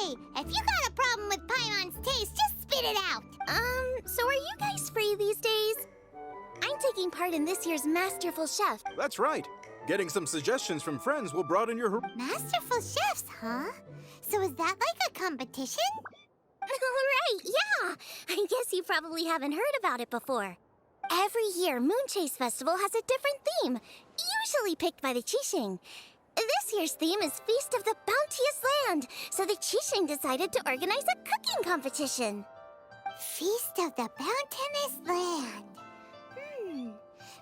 Hey, if you got a problem with Paimon's taste, just spit it out. So are you guys free these days? I'm taking part in this year's Masterful Chef. That's right. Getting some suggestions from friends will broaden your... Masterful chefs, huh? So is that like a competition? Right, yeah. I guess you probably haven't heard about it before. Every year, Moonchase Festival has a different theme, usually picked by the Qixing. This year's theme is Feast of the Bounteous Land, so the Qixing decided to organize a cooking competition. Feast of the Bounteous Land.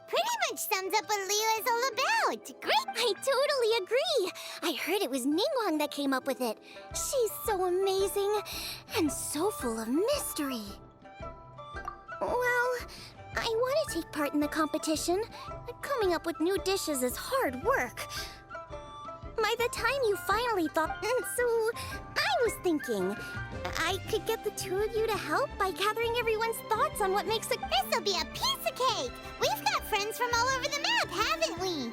Pretty much sums up what liyue is all about. Great! I totally agree. I heard it was Ningguang that came up with it. She's so amazing and so full of mystery. Well, I want to take part in the competition. Coming up with new dishes is hard work. By the time you finally thought, so I was thinking, I could get the two of you to help by gathering everyone's thoughts on what makes a... This'll be a piece of cake! We've got friends from all over the map, haven't we?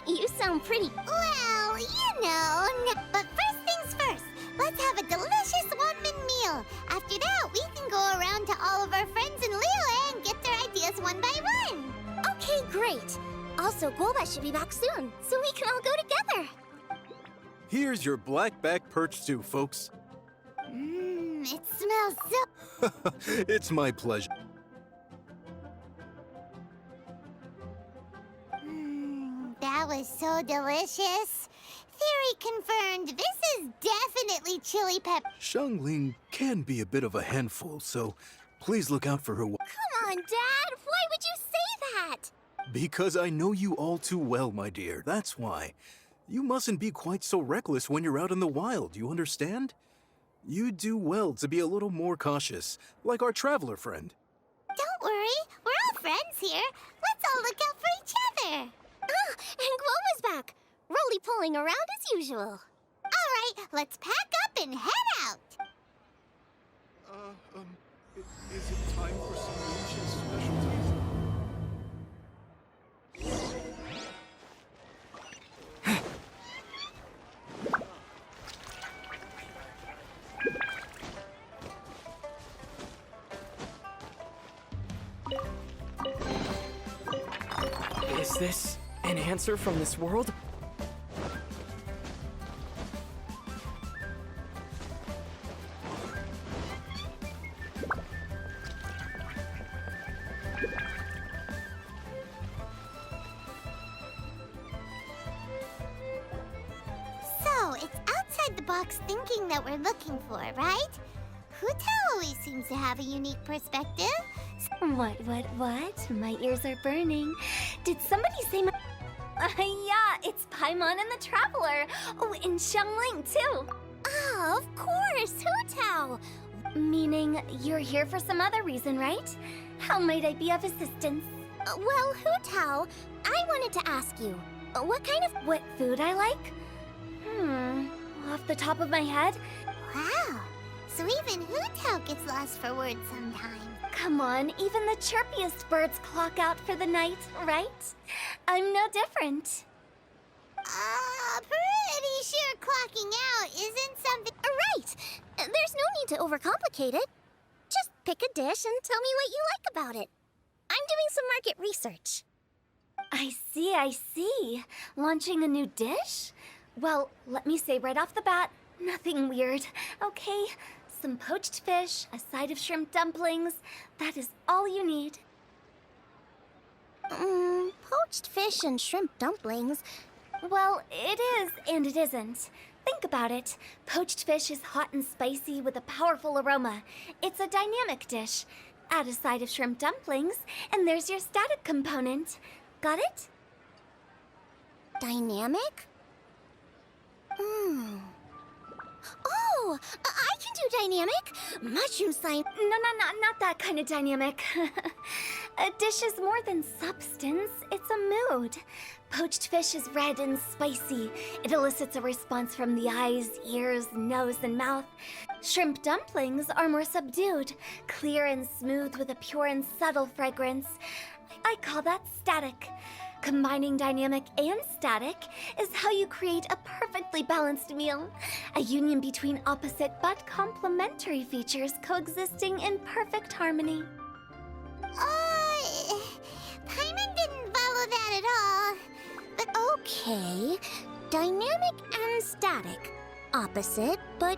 You sound pretty... Well, you know. But first things first, let's have a delicious one-min meal. After that, we can go around to all of our friends in liyue and get their ideas one by one. Okay, great. Also, Guoba should be back soon, so we can all go together. Here's your blackback perch stew, folks. It smells so... It's my pleasure. That was so delicious. Theory confirmed. This is definitely chili pepper. Xiangling can be a bit of a handful, so please look out for her. Come on, Dad. Why would you say that? Because I know you all too well, my dear. That's why. You mustn't be quite so reckless when you're out in the wild, you understand? You do well to be a little more cautious, like our traveler friend. Don't worry. We're all friends here. Let's all look out for each other. Ah, and Guoba's back. Roly pulling around as usual. All right, let's pack up and head out. Is it time for some Moonchase specialties? Is this an answer from this world? So, it's outside the box thinking that we're looking for, right? Hutao always seems to have a unique perspective. What? My ears are burning. Did somebody say my... yeah, it's Paimon and the Traveler. Oh, and Xiangling, too. Ah, of course, Hutao. Meaning you're here for some other reason, right? How might I be of assistance? Well, Hutao, I wanted to ask you, what food I like? Off the top of my head? Wow, so even Hutao gets lost for words sometimes. Come on, even the chirpiest birds clock out for the night, right? I'm no different. Pretty sure clocking out isn't something... Right! There's no need to overcomplicate it. Just pick a dish and tell me what you like about it. I'm doing some market research. I see. Launching a new dish? Well, let me say right off the bat, nothing weird, okay? Some poached fish, a side of shrimp dumplings. That is all you need. Poached fish and shrimp dumplings? Well, it is and it isn't. Think about it. Poached fish is hot and spicy with a powerful aroma. It's a dynamic dish. Add a side of shrimp dumplings, and there's your static component. Got it? Dynamic? Oh, I can do dynamic. Mushroom science. No, not that kind of dynamic. A dish is more than substance. It's a mood. Poached fish is red and spicy. It elicits a response from the eyes, ears, nose, and mouth. Shrimp dumplings are more subdued, clear and smooth with a pure and subtle fragrance. I call that static. Combining dynamic and static is how you create a perfectly balanced meal. A union between opposite but complementary features coexisting in perfect harmony. Paimon didn't follow that at all. But Okay, dynamic and static. Opposite, but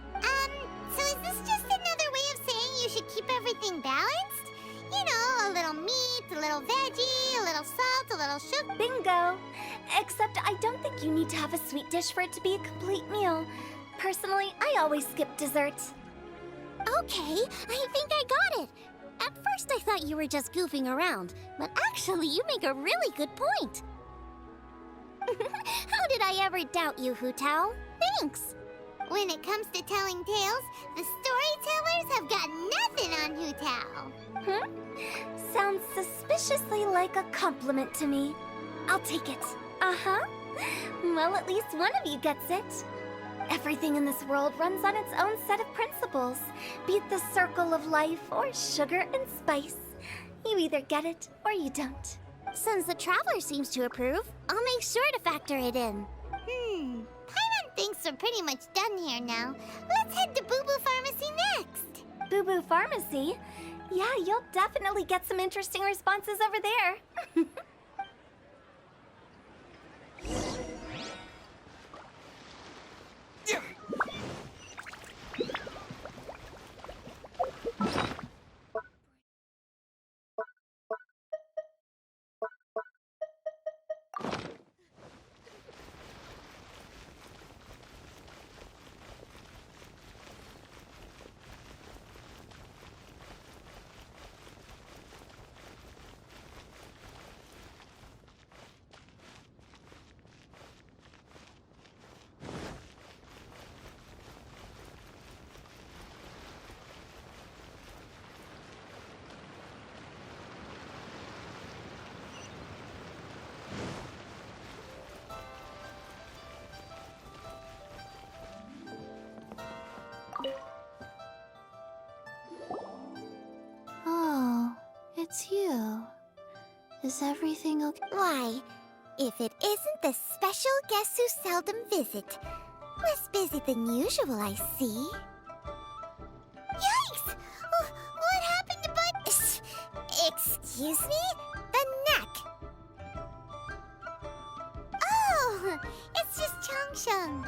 so is this just another way of saying you should keep everything balanced? You know, a little meat, a little veggie, a little salt, a little sugar. Bingo! Except I don't think you need to have a sweet dish for it to be a complete meal. Personally, I always skip dessert. okay, I think I got it. At first I thought you were just goofing around, but actually you make a really good point. How did I ever doubt you, Hu Tao? Thanks. When it comes to telling tales, the storytellers have got nothing on Hu Tao. Sounds suspiciously like a compliment to me. I'll take it. Uh-huh. Well, at least one of you gets it. Everything in this world runs on its own set of principles, be it the circle of life or sugar and spice. You either get it or you don't. Since the traveler seems to approve, I'll make sure to factor it in. Paimon thinks we're pretty much done here now. Let's head to Boo Boo Pharmacy next. Boo Boo Pharmacy? Yeah, you'll definitely get some interesting responses over there. Oh, it's you. Is everything okay? Why, if it isn't the special guests who seldom visit. Less busy than usual, I see. Yikes! What happened to Bud? Excuse me? The neck. Oh, it's just Changsheng.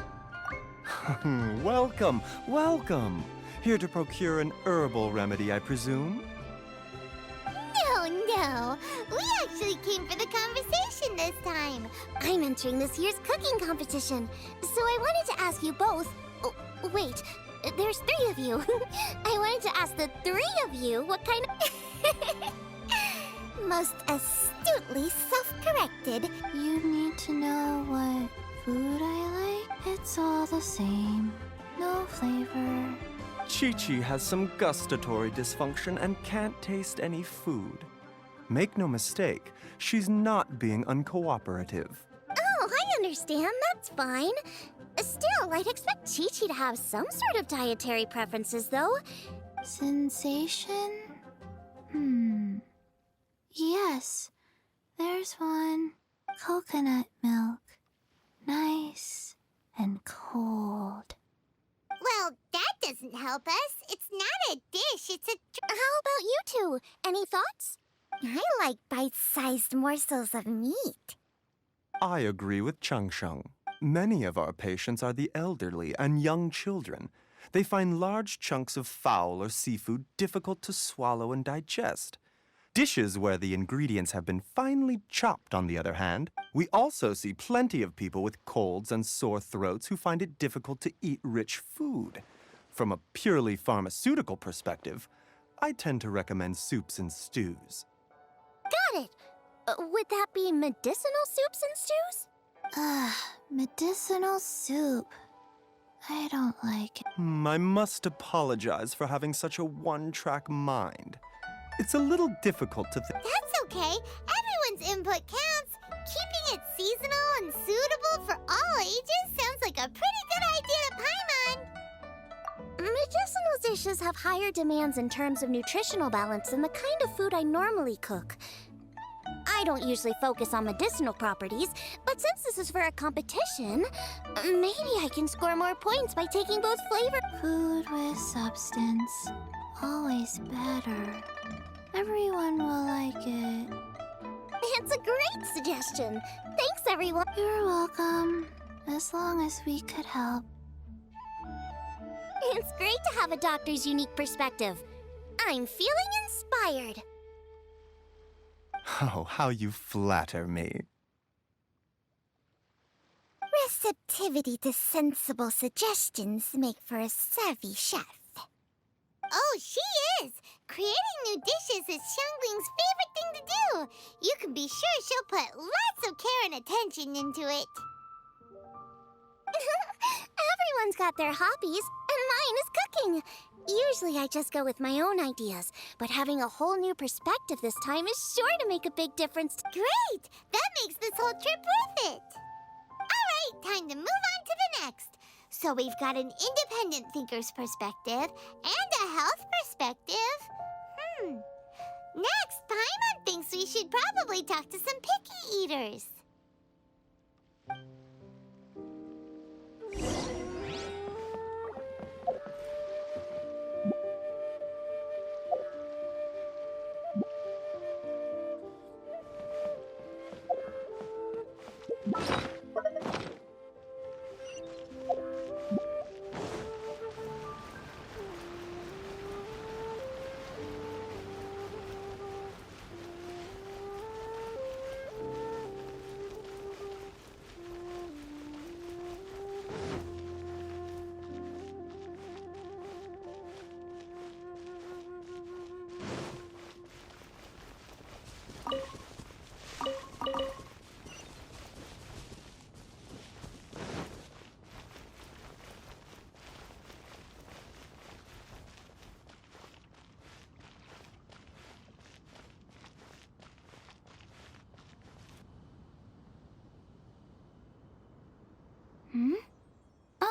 Welcome, welcome. Here to procure an herbal remedy, I presume? No. We actually came for the conversation this time. I'm entering this year's cooking competition, so I wanted to ask you both. Oh, wait, there's 3 of you. I wanted to ask the 3 of you what kind of. Most astutely self-corrected. You need to know what food I like? It's all the same. No flavor. Chi-Chi has some gustatory dysfunction and can't taste any food. Make no mistake, she's not being uncooperative. Oh, I understand. That's fine. Still, I'd expect Chi-Chi to have some sort of dietary preferences, though. Sensation? Yes, there's one. Coconut milk. Nice and cold. Well, that doesn't help us. It's not a dish, it's a... How about you two? Any thoughts? I like bite-sized morsels of meat. I agree with Changsheng. Many of our patients are the elderly and young children. They find large chunks of fowl or seafood difficult to swallow and digest. Dishes where the ingredients have been finely chopped, on the other hand. We also see plenty of people with colds and sore throats who find it difficult to eat rich food. From a purely pharmaceutical perspective, I tend to recommend soups and stews. Got it. Would that be medicinal soups and stews? Medicinal soup. I don't like it. I must apologize for having such a one-track mind. It's a little difficult to think. That's okay. Everyone's input counts. Keeping it seasonal and suitable for all ages sounds like a pretty good idea to Paimon. Medicinal dishes have higher demands in terms of nutritional balance than the kind of food I normally cook. I don't usually focus on medicinal properties, but since this is for a competition, maybe I can score more points by taking both flavor. Food with substance. Always better. Everyone will like it. It's a great suggestion. Thanks, everyone. You're welcome. As long as we could help. It's great to have a doctor's unique perspective. I'm feeling inspired. Oh, how you flatter me. Receptivity to sensible suggestions make for a savvy chef. Oh, she is! Creating new dishes is Xiangling's favorite thing to do. You can be sure she'll put lots of care and attention into it. Everyone's got their hobbies, and mine is cooking. Usually I just go with my own ideas, but having a whole new perspective this time is sure to make a big difference. Great! That makes this whole trip worth it. All right, time to move on to the next. So we've got an independent thinker's perspective and a health perspective. Next, Paimon thinks we should probably talk to some picky eaters.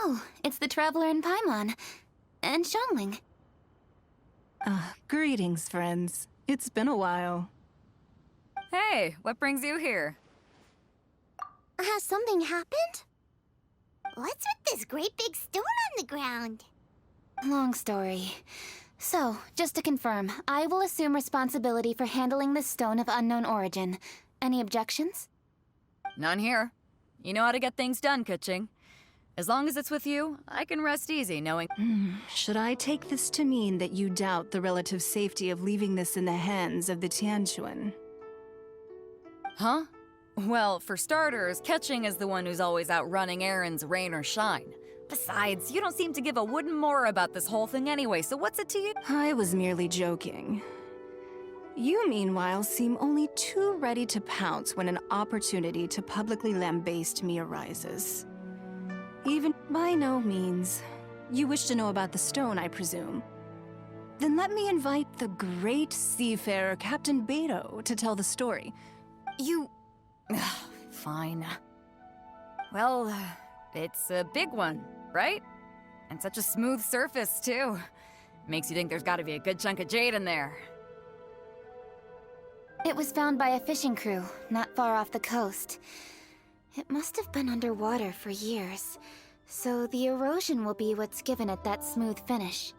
Oh, it's the Traveler and Paimon. And Xiangling. Greetings, friends. It's been a while. Hey, what brings you here? Has something happened? What's with this great big stone on the ground? Long story. So, just to confirm, I will assume responsibility for handling this stone of unknown origin. Any objections? None here. You know how to get things done, Kuching. As long as it's with you, I can rest easy knowing... Should I take this to mean that you doubt the relative safety of leaving this in the hands of the Tianquan? Huh? Well, for starters, Kuching is the one who's always out running errands, rain or shine. Besides, you don't seem to give a wooden more about this whole thing anyway, so what's it to you? I was merely joking. You, meanwhile, seem only too ready to pounce when an opportunity to publicly lambaste me arises. Even by no means. You wish to know about the stone, I presume. Then let me invite the great seafarer Captain Beto to tell the story. You... Fine. Well, it's a big one, right? And such a smooth surface, too. Makes you think there's gotta be a good chunk of jade in there. It was found by a fishing crew, not far off the coast. It must have been underwater for years, so the erosion will be what's given it that smooth finish.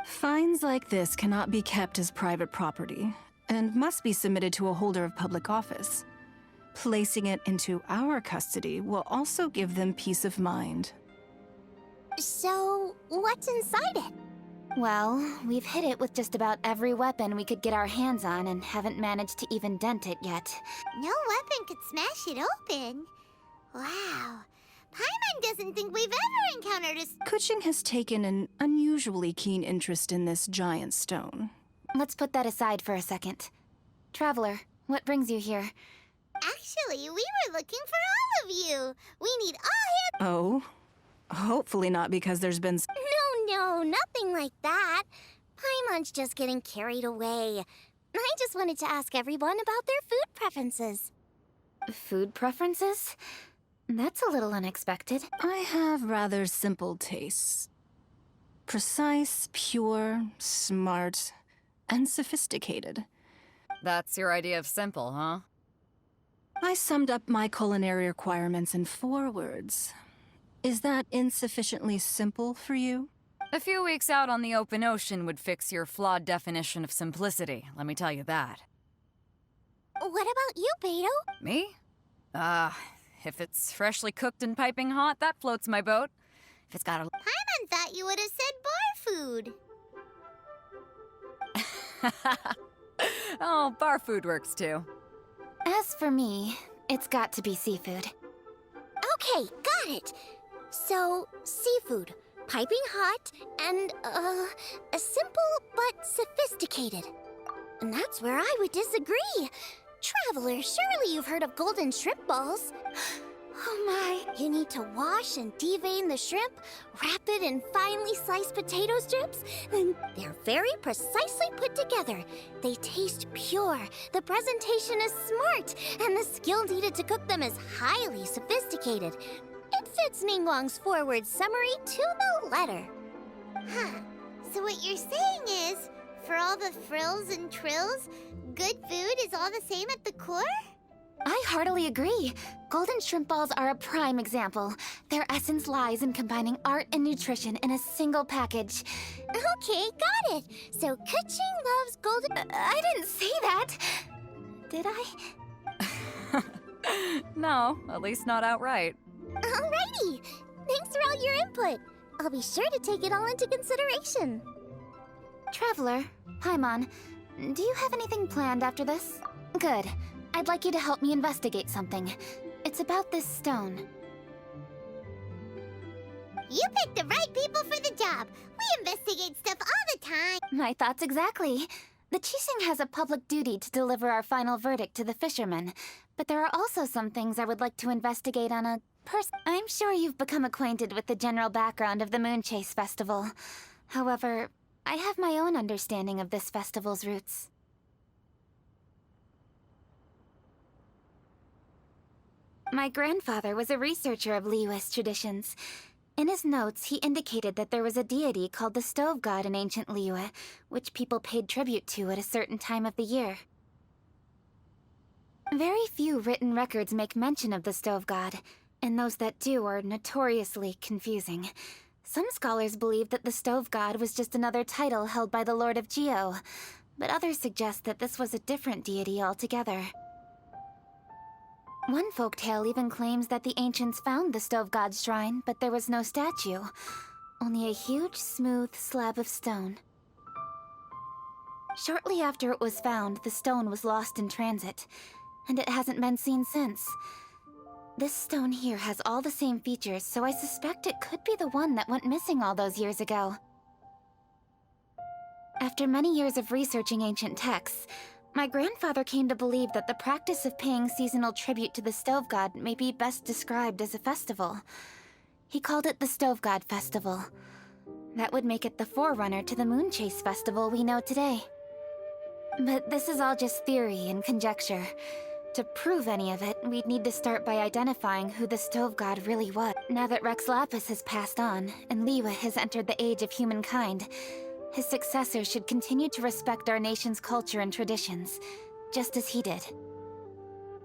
Finds like this cannot be kept as private property, and must be submitted to a holder of public office. Placing it into our custody will also give them peace of mind. So, what's inside it? Well, we've hit it with just about every weapon we could get our hands on and haven't managed to even dent it yet. No weapon could smash it open. Wow. Paimon doesn't think we've ever encountered a... Kuching has taken an unusually keen interest in this giant stone. Let's put that aside for a second. Traveler, what brings you here? Actually, we were looking for all of you. We need all hands... Oh? Hopefully not because there's been... No, nothing like that. Paimon's just getting carried away. I just wanted to ask everyone about their food preferences. Food preferences? That's a little unexpected. I have rather simple tastes. Precise, pure, smart, and sophisticated. That's your idea of simple, huh? I summed up my culinary requirements in 4 words. Is that insufficiently simple for you? A few weeks out on the open ocean would fix your flawed definition of simplicity, let me tell you that. What about you, Beto? Me? If it's freshly cooked and piping hot, that floats my boat. If it's got a... Paimon thought you would have said bar food. Oh, bar food works too. As for me, it's got to be seafood. Okay, got it. So, seafood, piping hot, and, simple but sophisticated. And that's where I would disagree. Traveler, surely you've heard of golden shrimp balls. Oh my. You need to wash and devein the shrimp, wrap it in finely sliced potato strips, then they're very precisely put together. They taste pure, the presentation is smart, and the skill needed to cook them is highly sophisticated. It fits Ningguang's forward summary to the letter. Huh. So what you're saying is, for all the frills and trills, good food is all the same at the core? I heartily agree. Golden shrimp balls are a prime example. Their essence lies in combining art and nutrition in a single package. Okay, got it. So Kuching loves golden... I didn't say that. Did I? No, at least not outright. Alrighty. Thanks for all your input. I'll be sure to take it all into consideration. Traveler, Paimon, do you have anything planned after this? Good. I'd like you to help me investigate something. It's about this stone. You picked the right people for the job. We investigate stuff all the time. My thoughts exactly. The Qixing has a public duty to deliver our final verdict to the fishermen, but there are also some things I would like to investigate on a I'm sure you've become acquainted with the general background of the Moon Chase Festival. However, I have my own understanding of this festival's roots. My grandfather was a researcher of liyue's traditions. In his notes, he indicated that there was a deity called the Stove God in ancient Liyue, which people paid tribute to at a certain time of the year. Very few written records make mention of the Stove God, and those that do are notoriously confusing. Some scholars believe that the Stove God was just another title held by the Lord of Geo, but others suggest that this was a different deity altogether. One folktale even claims that the ancients found the Stove God's shrine, but there was no statue, only a huge, smooth slab of stone. Shortly after it was found, the stone was lost in transit, and it hasn't been seen since. This stone here has all the same features, so I suspect it could be the one that went missing all those years ago. After many years of researching ancient texts, my grandfather came to believe that the practice of paying seasonal tribute to the Stove God may be best described as a festival. He called it the Stove God Festival. That would make it the forerunner to the Moon Chase Festival we know today. But this is all just theory and conjecture. To prove any of it, we'd need to start by identifying who the Stove God really was. Now that Rex Lapis has passed on, and Liyue has entered the age of humankind, his successor should continue to respect our nation's culture and traditions, just as he did.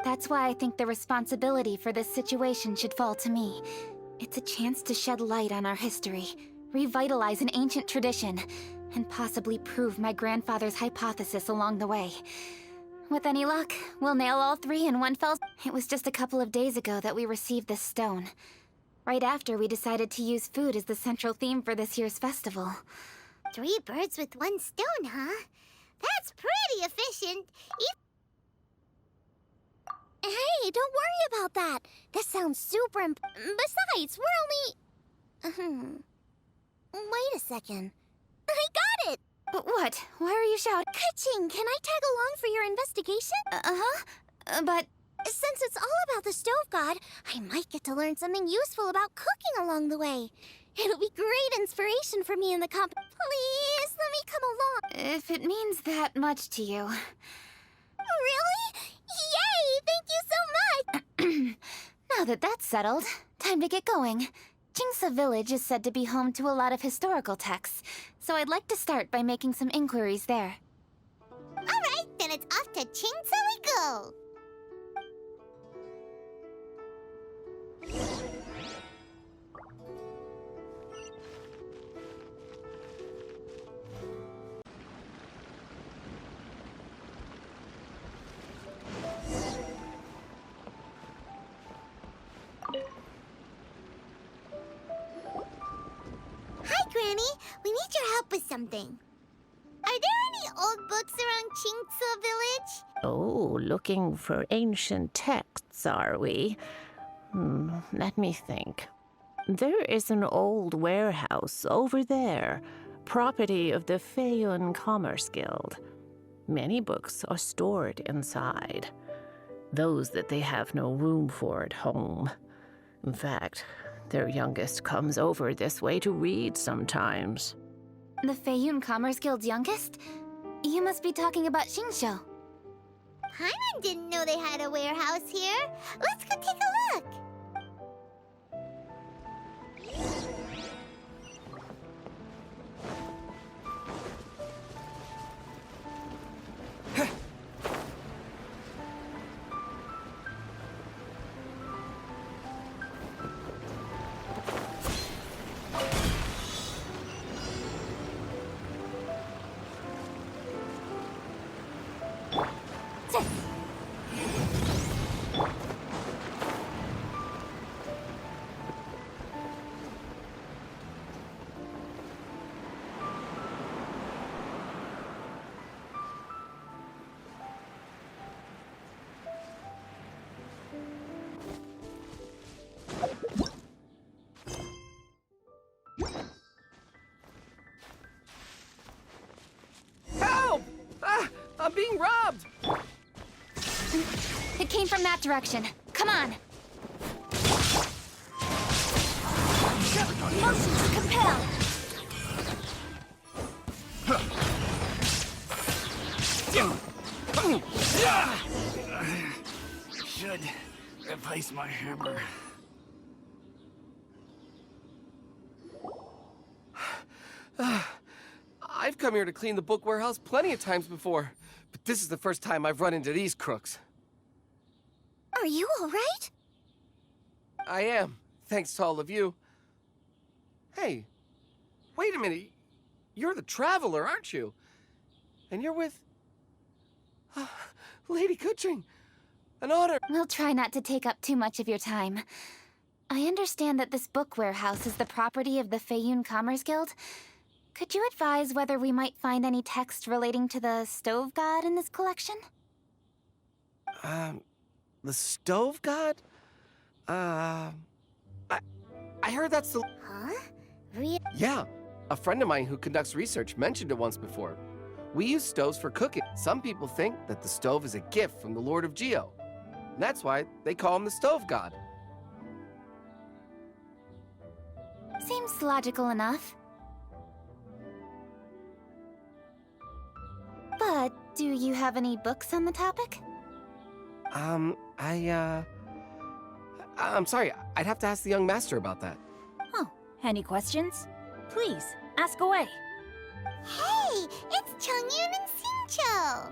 That's why I think the responsibility for this situation should fall to me. It's a chance to shed light on our history, revitalize an ancient tradition, and possibly prove my grandfather's hypothesis along the way. With any luck, we'll nail all 3 in one fell. It was just a couple of days ago that we received this stone. Right after we decided to use food as the central theme for this year's festival. 3 birds with 1 stone, huh? That's pretty efficient. Hey, don't worry about that. This sounds super Besides, we're only... Wait a second. I got it! What? Why are you shouting? Kuching, can I tag along for your investigation? But... Since it's all about the Stove God, I might get to learn something useful about cooking along the way. It'll be great inspiration for me in the Please, let me come along. If it means that much to you... Really? Yay! Thank you so much! Now that that's settled, time to get going. Jingsa Village is said to be home to a lot of historical texts, so I'd like to start by making some inquiries there. Alright, then it's off to Chingsa we go! Hi, Granny. We need your help with something. Are there any old books around Chingsa Village? Oh, looking for ancient texts, are we? Let me think. There is an old warehouse over there, property of the Feiyun Commerce Guild. Many books are stored inside, those that they have no room for at home. In fact, their youngest comes over this way to read sometimes. The Feiyun Commerce Guild's youngest? You must be talking about Xingqiu. Paimon didn't know they had a warehouse here. Let's go take a look. Help! Ah, I'm being robbed! It came from that direction. Come on. Motion to compel. Should replace my hammer. I've come here to clean the book warehouse plenty of times before, but this is the first time I've run into these crooks. Are you all right? I am, thanks to all of you. Hey, wait a minute. You're the traveler, aren't you? And you're with... Lady Kuching. An honor. We'll try not to take up too much of your time. I understand that this book warehouse is the property of the Feiyun Commerce Guild. Could you advise whether we might find any text relating to the stove god in this collection? The stove god? I heard that's the... Huh? Really? Yeah, a friend of mine who conducts research mentioned it once before. We use stoves for cooking. Some people think that the stove is a gift from the Lord of Geo. And that's why they call him the stove god. Seems logical enough. But do you have any books on the topic? I'm sorry, I'd have to ask the young master about that. Oh, any questions? Please, ask away. Hey, it's Chongyun and Xingqiu.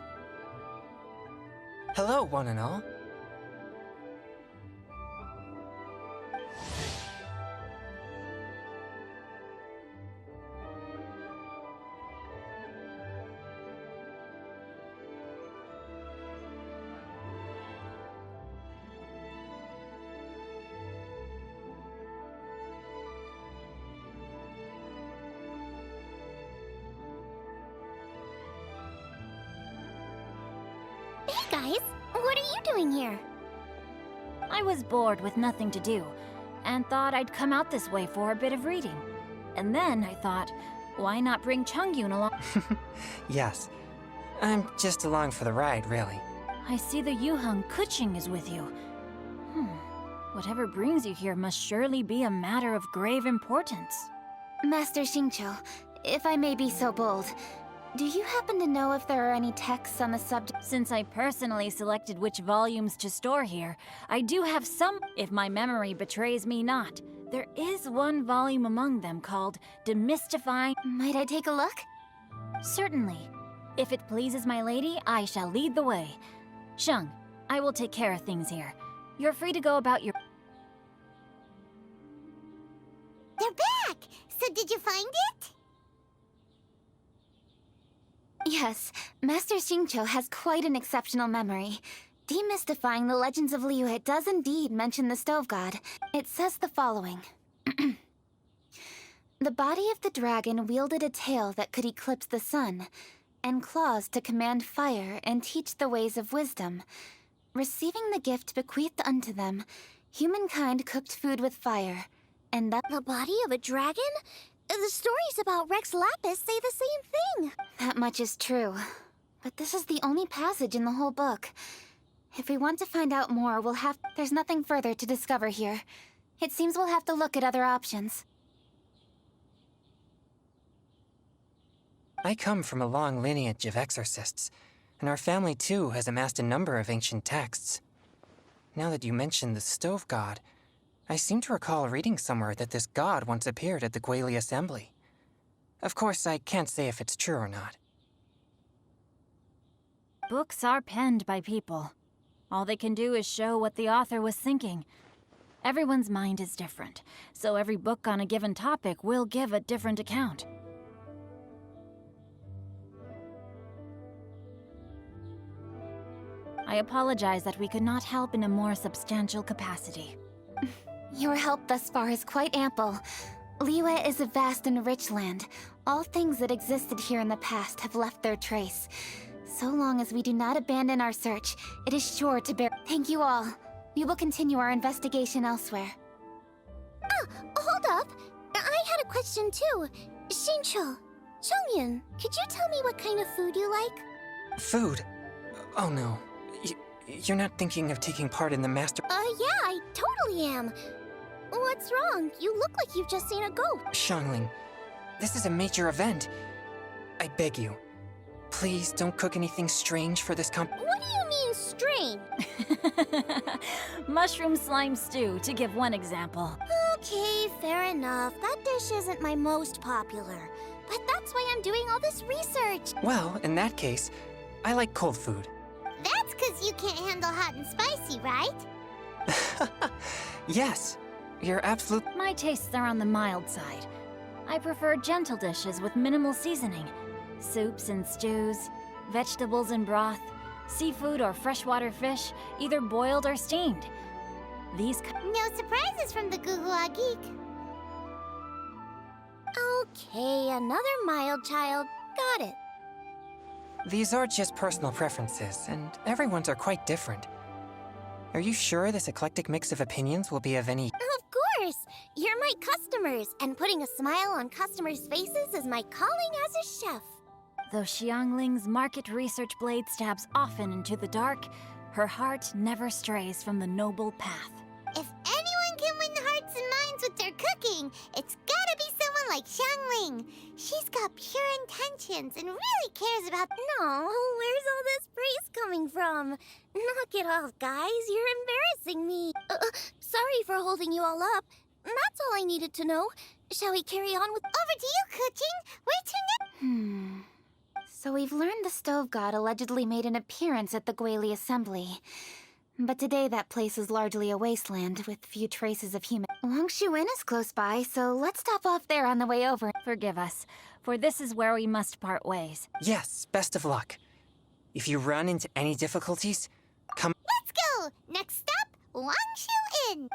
Hello, one and all. Hey guys, what are you doing here? I was bored with nothing to do, and thought I'd come out this way for a bit of reading. And then I thought, why not bring Chongyun along? Yes. I'm just along for the ride, really. I see the Yuheng Kuching is with you. Whatever brings you here must surely be a matter of grave importance. Master Xingqiu, if I may be so bold, Do you happen to know if there are any texts on the subject? Since I personally selected which volumes to store here, I do have some, if my memory betrays me not. There is one volume among them called Demystifying. Might I take a look? Certainly. If it pleases my lady, I shall lead the way. Sheng, I will take care of things here. You're free to go about your... They're back! So did you find it? Yes, Master Xingqiu has quite an exceptional memory. Demystifying the legends of Liyue does indeed mention the stove god. It says the following. The body of the dragon wielded a tail that could eclipse the sun, and claws to command fire and teach the ways of wisdom. Receiving the gift bequeathed unto them, humankind cooked food with fire, and that... The body of a dragon? The stories about Rex Lapis say the same thing. That much is true. But this is the only passage in the whole book. If we want to find out more, we'll have... There's nothing further to discover here. It seems we'll have to look at other options. I come from a long lineage of exorcists, and our family too has amassed a number of ancient texts. Now that you mention the stove god, I seem to recall reading somewhere that this god once appeared at the Guili Assembly. Of course, I can't say if it's true or not. Books are penned by people. All they can do is show what the author was thinking. Everyone's mind is different, so every book on a given topic will give a different account. I apologize that we could not help in a more substantial capacity. Your help thus far is quite ample. Liyue is a vast and rich land. All things that existed here in the past have left their trace. So long as we do not abandon our search, it is sure to bear... Thank you all. We will continue our investigation elsewhere. Ah, hold up. I had a question too. Xingqiu, Chongyun, could you tell me what kind of food you like? Food? Oh no. You're not thinking of taking part in the master... Yeah, I totally am. What's wrong? You look like you've just seen a goat. Xiangling, this is a major event. I beg you, please don't cook anything strange for this What do you mean, strange? Mushroom slime stew, to give one example. Okay, fair enough. That dish isn't my most popular. But that's why I'm doing all this research. Well, in that case, I like cold food. That's because you can't handle hot and spicy, right? Yes, you're absolute... My tastes are on the mild side. I prefer gentle dishes with minimal seasoning. Soups and stews, vegetables and broth, seafood or freshwater fish, either boiled or steamed. These... No surprises from the Guhua Geek. Okay, another mild child. Got it. These are just personal preferences, and everyone's are quite different. Are you sure this eclectic mix of opinions will be of any... Of course! You're my customers, and putting a smile on customers' faces is my calling as a chef. Though Xiangling's market research blade stabs often into the dark, her heart never strays from the noble path. If anyone can win hearts and minds with their cooking, it's gotta be someone like Xiangling. She's got pure intentions and really cares about... No, where's all this praise coming from? Knock it off, guys. You're embarrassing me. Sorry for holding you all up. That's all I needed to know. Shall we carry on with... Over to you, cooking. Where's your... So we've learned the stove god allegedly made an appearance at the Guili Assembly. But today that place is largely a wasteland with few traces of human. Longshuin is close by, so let's stop off there on the way over. Forgive us, for this is where we must part ways. Yes, best of luck. If you run into any difficulties, come... Let's go! Next stop, Longshu Inn.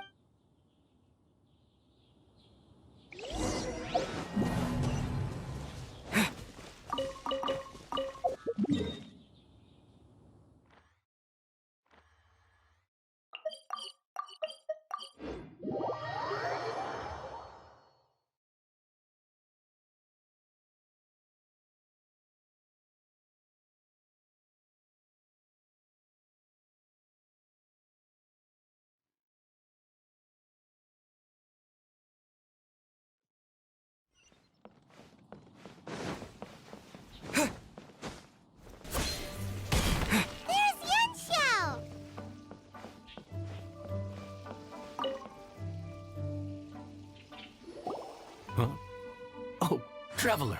Traveler,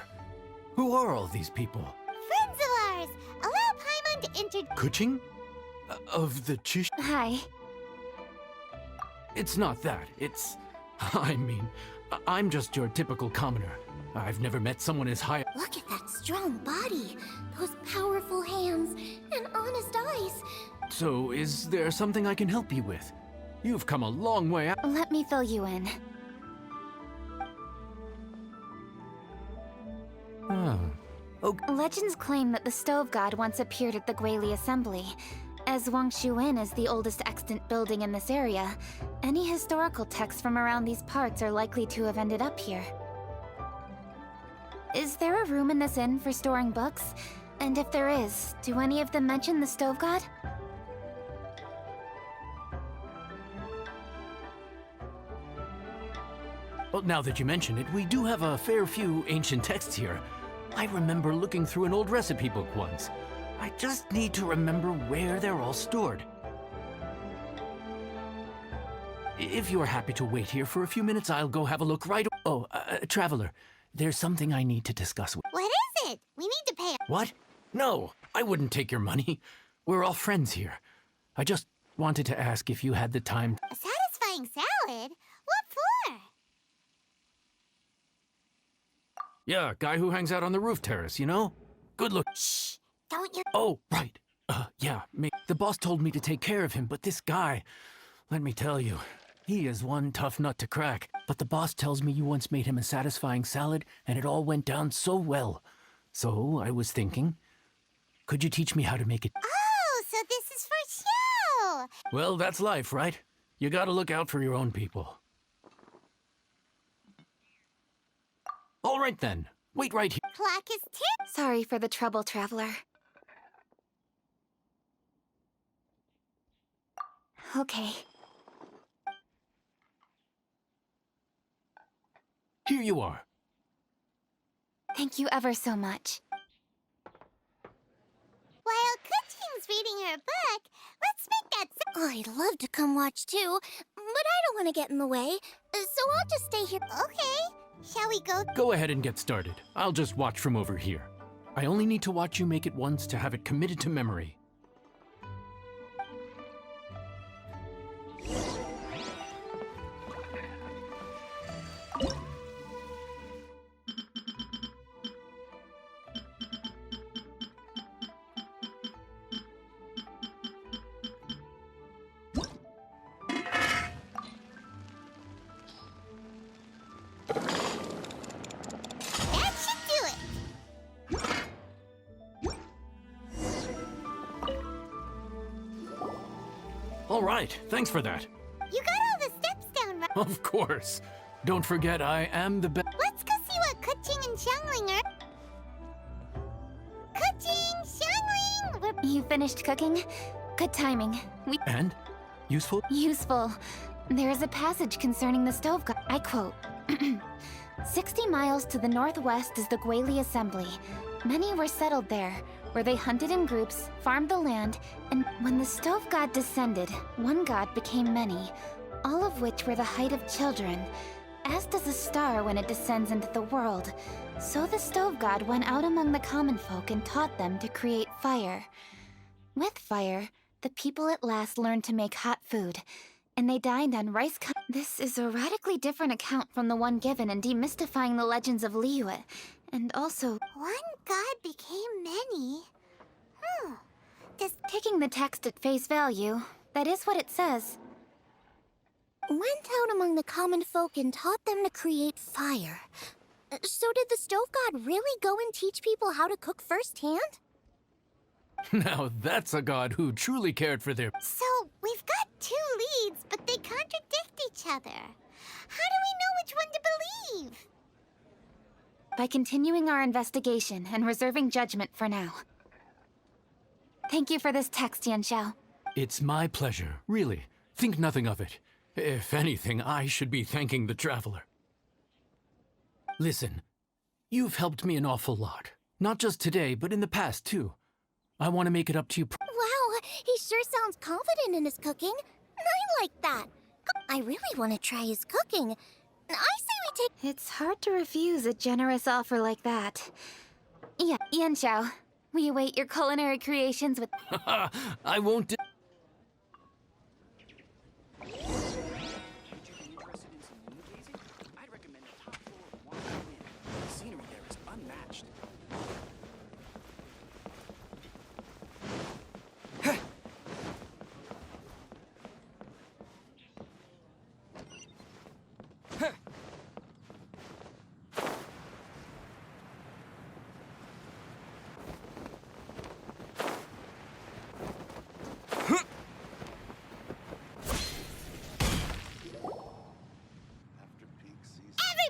who are all these people? Friends of ours! Allow Paimon to enter. Kuching? Of the Chish? Hi. It's not that. It's... I mean, I'm just your typical commoner. I've never met someone as high... Look at that strong body, those powerful hands, and honest eyes. So, is there something I can help you with? You've come a long way out. Let me fill you in. Oh. Okay. Legends claim that the Stove God once appeared at the Guili Assembly. As Wangshuin is the oldest extant building in this area, any historical texts from around these parts are likely to have ended up here. Is there a room in this inn for storing books? And if there is, do any of them mention the Stove God? Well, now that you mention it, we do have a fair few ancient texts here. I remember looking through an old recipe book once. I just need to remember where they're all stored. If you're happy to wait here for a few minutes, I'll go have a look right... Oh, Traveler, there's something I need to discuss with... What is it? We need to pay. What? No, I wouldn't take your money. We're all friends here. I just wanted to ask if you had the time... A satisfying salad? What for? Yeah, guy who hangs out on the roof terrace, you know? Good look... Shh! Don't you... Oh, right. Yeah, the boss told me to take care of him, but this guy... Let me tell you, he is one tough nut to crack. But the boss tells me you once made him a satisfying salad, and it all went down so well. So, I was thinking, could you teach me how to make it? Oh, so this is for show! Well, that's life, right? You gotta look out for your own people. All right then, wait right here. Clock is ticked. Sorry for the trouble, Traveler. Okay. Here you are. Thank you ever so much. While Kuching's reading her book, let's make that... Oh, I'd love to come watch too, but I don't want to get in the way, so I'll just stay here. Okay. Shall we go? Go ahead and get started. I'll just watch from over here. I only need to watch you make it once to have it committed to memory. That should do it. All right, thanks for that. You got all the steps down, right? Of course. Don't forget, I am the best. Let's go see what Kuching and Xiangling are. Kuching! Xiangling! We're... You finished cooking? Good timing. And? Useful? Useful. There is a passage concerning the Stove God. I quote, 60 miles to the northwest is the Guili Assembly. Many were settled there, where they hunted in groups, farmed the land, and when the Stove God descended, one god became many, all of which were the height of children. As does a star when it descends into the world, so the Stove God went out among the common folk and taught them to create fire. With fire, the people at last learned to make hot food, and they dined on rice. This is a radically different account from the one given in Demystifying the Legends of Liyue, and also... One god became many? Taking the text at face value, that is what it says. Went out among the common folk and taught them to create fire. So did the Stove God really go and teach people how to cook firsthand? Now that's a god who truly cared for their... So, we've got two leads, but they contradict each other. How do we know which one to believe? By continuing our investigation and reserving judgment for now. Thank you for this text, Yanxiao. It's my pleasure, really. Think nothing of it. If anything, I should be thanking the Traveler. Listen, you've helped me an awful lot. Not just today, but in the past, too. I want to make it up to you. Wow, he sure sounds confident in his cooking. I like that. I really want to try his cooking. I say we take... It's hard to refuse a generous offer like that. Yeah, Yanxiao, we await your culinary creations with... I won't.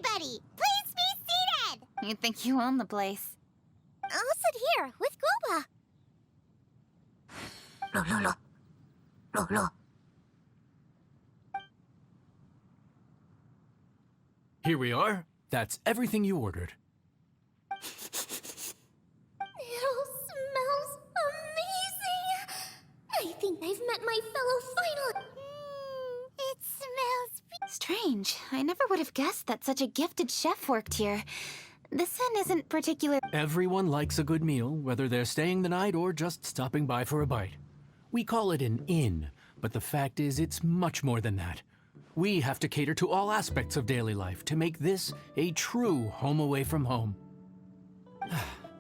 Everybody, please be seated! You think you own the place. I'll sit here with Guoba. Here we are. That's everything you ordered. It all smells amazing. I think I've met my fellow final. It smells... Strange. I never would have guessed that such a gifted chef worked here. This inn isn't particular... Everyone likes a good meal, whether they're staying the night or just stopping by for a bite. We call it an inn, but the fact is it's much more than that. We have to cater to all aspects of daily life to make this a true home away from home.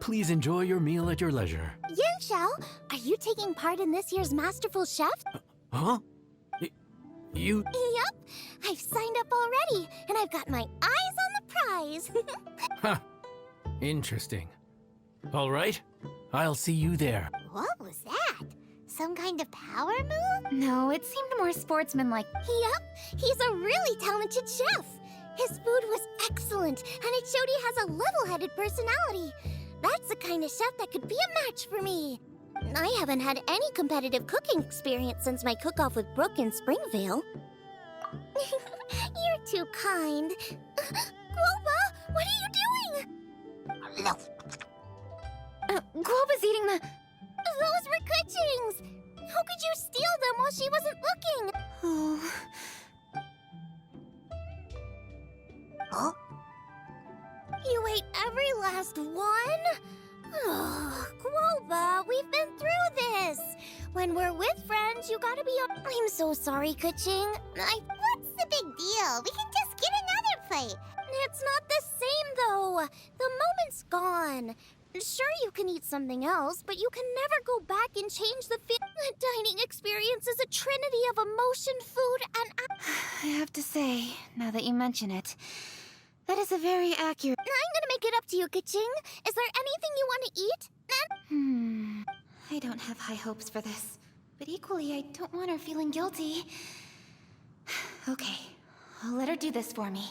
Please enjoy your meal at your leisure. Yanxiao, are you taking part in this year's Masterful Chef? Huh? You... Yup, I've signed up already, and I've got my eyes on the prize. Huh. Interesting. All right, I'll see you there. What was that? Some kind of power move? No, it seemed more sportsmanlike. Yup, he's a really talented chef. His food was excellent, and it showed he has a level-headed personality. That's the kind of chef that could be a match for me. I haven't had any competitive cooking experience since my cook-off with Brooke in Springvale. You're too kind. Guoba, what are you doing? Guoba's eating the... Those were Kuching's! How could you steal them while she wasn't looking? Oh... Huh? You ate every last one? Oh, Guoba, we've been through this. When we're with friends, you gotta be I'm so sorry, Kuching. What's the big deal? We can just get another plate. It's not the same, though. The moment's gone. Sure, you can eat something else, but you can never go back and change the The dining experience is a trinity of emotion, food, and... I have to say, now that you mention it, that is a very accurate... I'm gonna make it up to you, Kuching. Is there anything you want to eat? I don't have high hopes for this. But equally, I don't want her feeling guilty. Okay, I'll let her do this for me.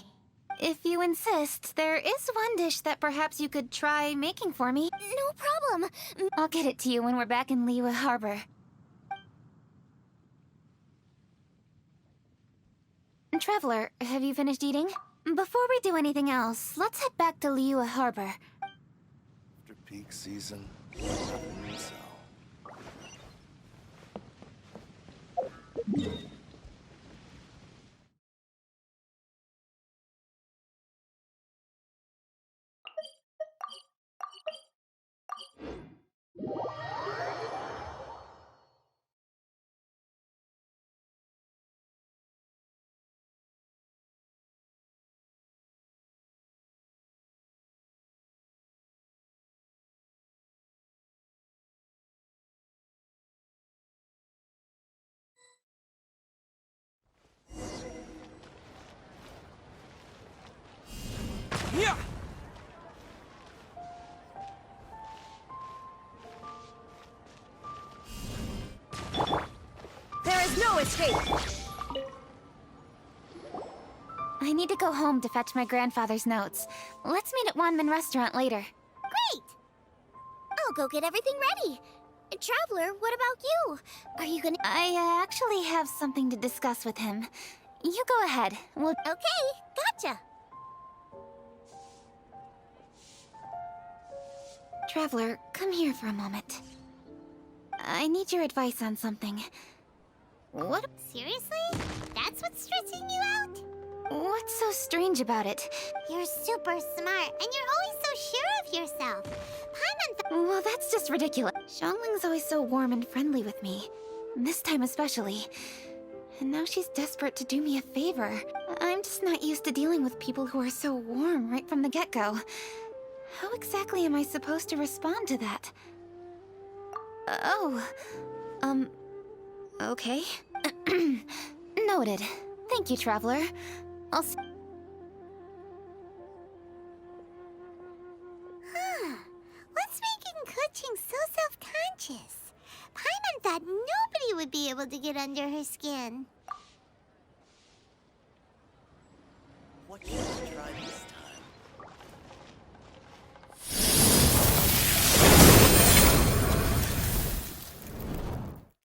If you insist, there is one dish that perhaps you could try making for me. No problem. I'll get it to you when we're back in Liyue Harbor. Traveler, have you finished eating? Before we do anything else, let's head back to Liyue Harbor. After peak season, nothing to sell. Yeah! There is no escape! I need to go home to fetch my grandfather's notes. Let's meet at Wanmin Restaurant later. Great! I'll go get everything ready. Traveler, what about you? Are you gonna... I actually have something to discuss with him. You go ahead. We'll... Okay, gotcha. Traveler, come here for a moment. I need your advice on something. What? Seriously? That's what's stressing you out? What's so strange about it? You're super smart, and you're always so sure of yourself. Paimon Well, that's just ridiculous. Xiangling's always so warm and friendly with me. This time especially. And now she's desperate to do me a favor. I'm just not used to dealing with people who are so warm right from the get-go. How exactly am I supposed to respond to that? Okay. Noted. Thank you, Traveler. I'll s- What's making Kuching so self-conscious? Paimon thought nobody would be able to get under her skin. What can